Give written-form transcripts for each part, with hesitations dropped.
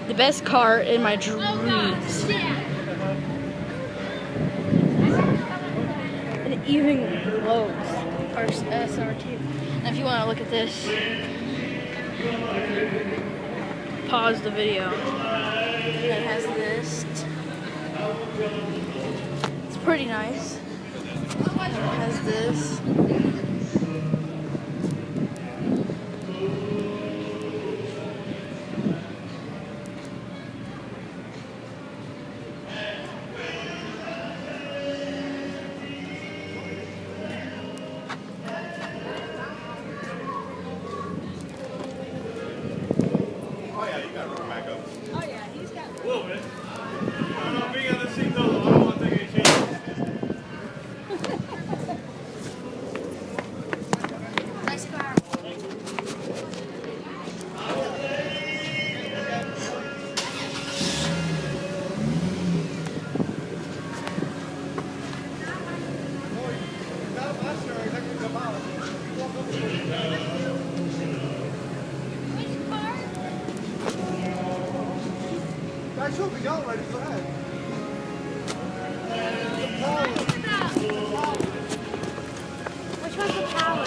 The best car in my dreams. It even glows. Our SR2. And if you want to look at this, pause the video. It has this. It's pretty nice. It has this. A little bit. I don't know, being on the seat though, I don't want to take any chances. Nice car. I should be going ready. Go ahead. Which one's the power?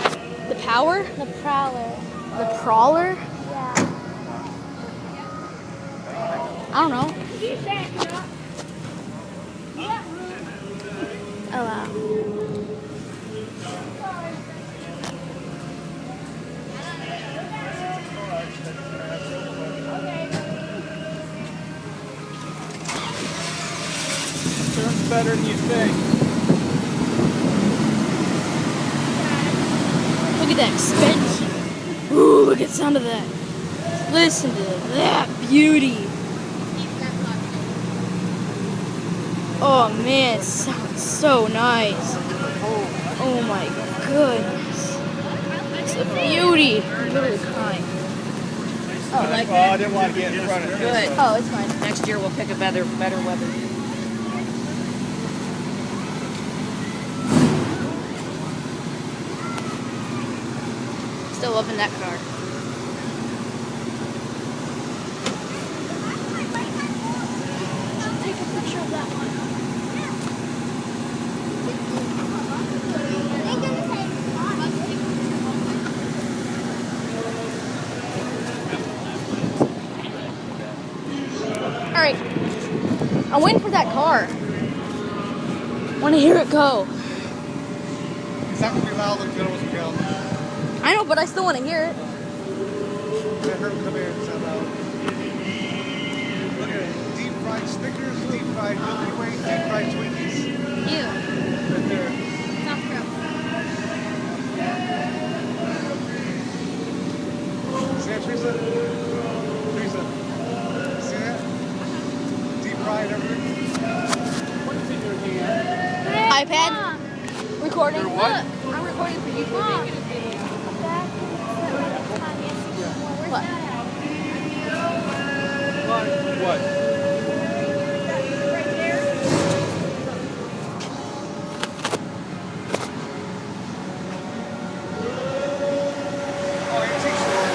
The power? The prowler. The Prowler? Yeah. I don't know. Oh wow. Turns better than you think. Look at that expansion. Ooh, look at the sound of that. Listen to that beauty. Oh man, it sounds so nice. Oh my goodness. It's a beauty. Really kind. Oh, like Oh, I that? didn't want to get in front of it. Good. Oh, it's fine. Next year we'll pick a better weather. Still loving that car. Take a picture of that one. All right. I'm waiting for that car. Want to hear it go. It's not going to be loud like it was killed. I know, but I still want to hear it. Let her come here and sound out. Look at it. Deep fried Snickers, deep fried Milky Way, deep fried Twinkies. Ew. Right there. Not true. See that, Teresa? Teresa. See that? Deep fried everything. What's in your hand? iPad? Recording? Your what? Look, I'm recording for you. Mom. What? What? Right there. Oh, antique store.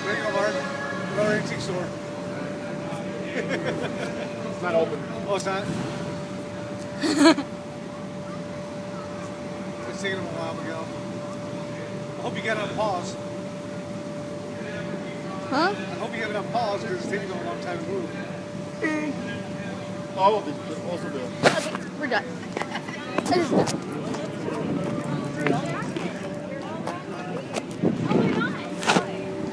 There you go, Mark. Another antique store. It's not open. Oh, it's not? It's taking them a while to go. I hope you got it on pause. Huh? I hope you have it on pause because it's taking them a long time to move. All of these also do. Okay, we're done. This is done.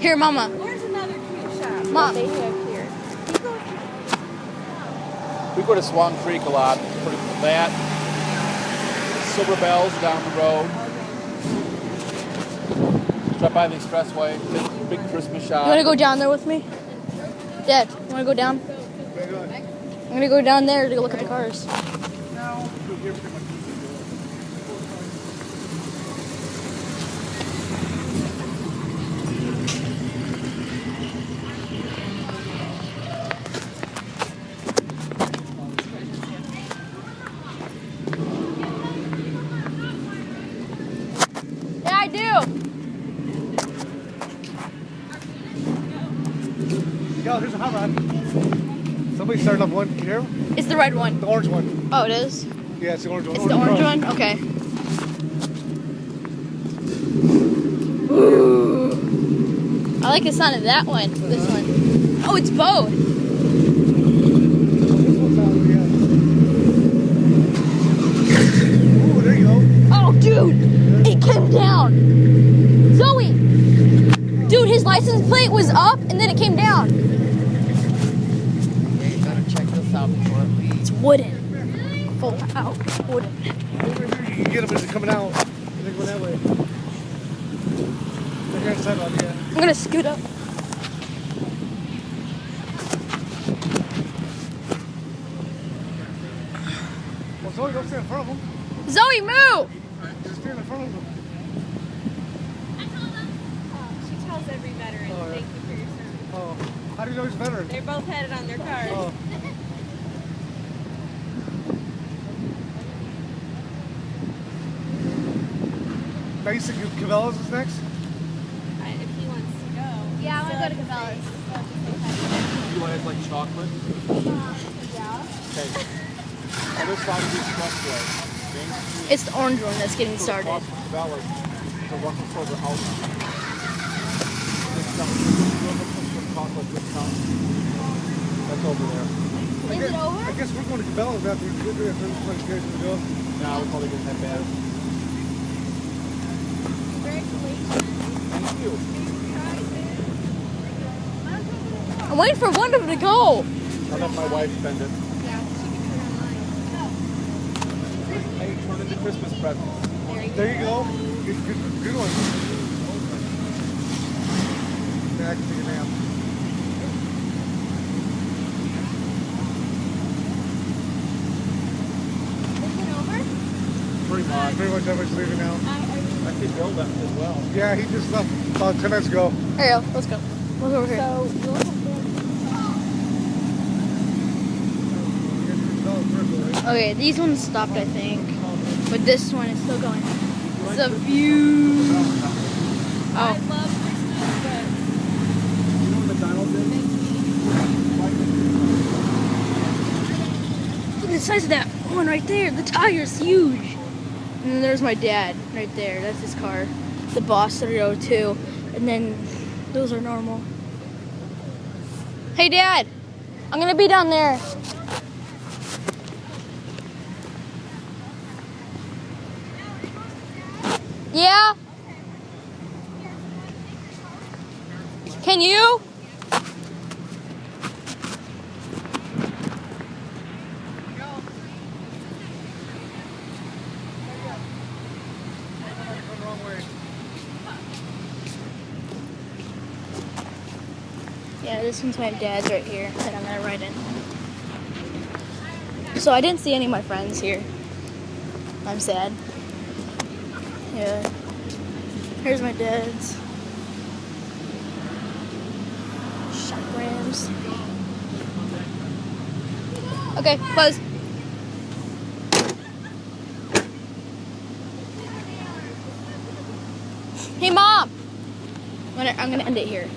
Here, Mama. There's another cute shop. Mom. They have here. We go to Swan Creek a lot. Pretty that. Silver Bells down the road. Drop by the expressway. Big Christmas shop. You want to go down there with me? Dad, you want to go down? Very good. I'm going to go down there to go look at the cars. Now, you'll hear pretty much. Yeah, I do. Oh, here's a hot rod. Somebody started up one. Can you hear him? It's the red one. The orange one. Oh, it is? Yeah, it's the orange one. It's the orange one? Okay. Ooh. I like the sound of that one. This one. Oh, it's both. This one's out, yeah. Ooh, there you go. Oh, dude. It came down. Zoe. Dude, his license plate was up and then it came down. Yeah, you gotta check this out before it leaves. It's wooden. Full out. Wooden. You can get them as they're coming out. They're going that way. They're here on the sidewalk, yeah. I'm gonna scoot up. Well, Zoe, don't stand in front of them. Zoe, move! Just stand in front of them. She tells every veteran, Oh, yeah. thank you for your service. Oh, how do you know he's a veteran? They're both headed on their cars. Oh. Now you said Cabela's is next? If he wants to go. Yeah, I wanna go to Cabela's. You want like chocolate? Yeah. Okay. Other side of the expressway. Main Street. It's the orange one that's getting So started. across from Cabela's, to Russell Silver House. Chocolate discount. That's over there. Is it over? I guess we're going to Cabela's after we get there. If there's much good to go. Now we're probably gonna head back. Thank you. I'm waiting for one of them to go. I'll let my wife spend it. Hey, turn into Christmas presents. There you go. Good one. Yeah, I can take a nap. Pretty much. Pretty much everybody's leaving now. I think Bill left as well. Yeah, he just left about 10 minutes ago. There you go. Let's go. Let's over here. Okay, these ones stopped, I think. But this one is still going. It's a view. I Oh, love Christmas, but You know what McDonald's is? look at the size of that one right there. The tire's huge. And then there's my dad right there. That's his car. The Boss 302. And then those are normal. Hey, Dad. I'm going to be down there. Yeah? Can you? Yeah, this one's my dad's right here that I'm gonna ride in. So I didn't see any of my friends here. I'm sad. Yeah. Here's my dad's. Shot Rams. Okay, close. Hey, Mom! I'm gonna end it here.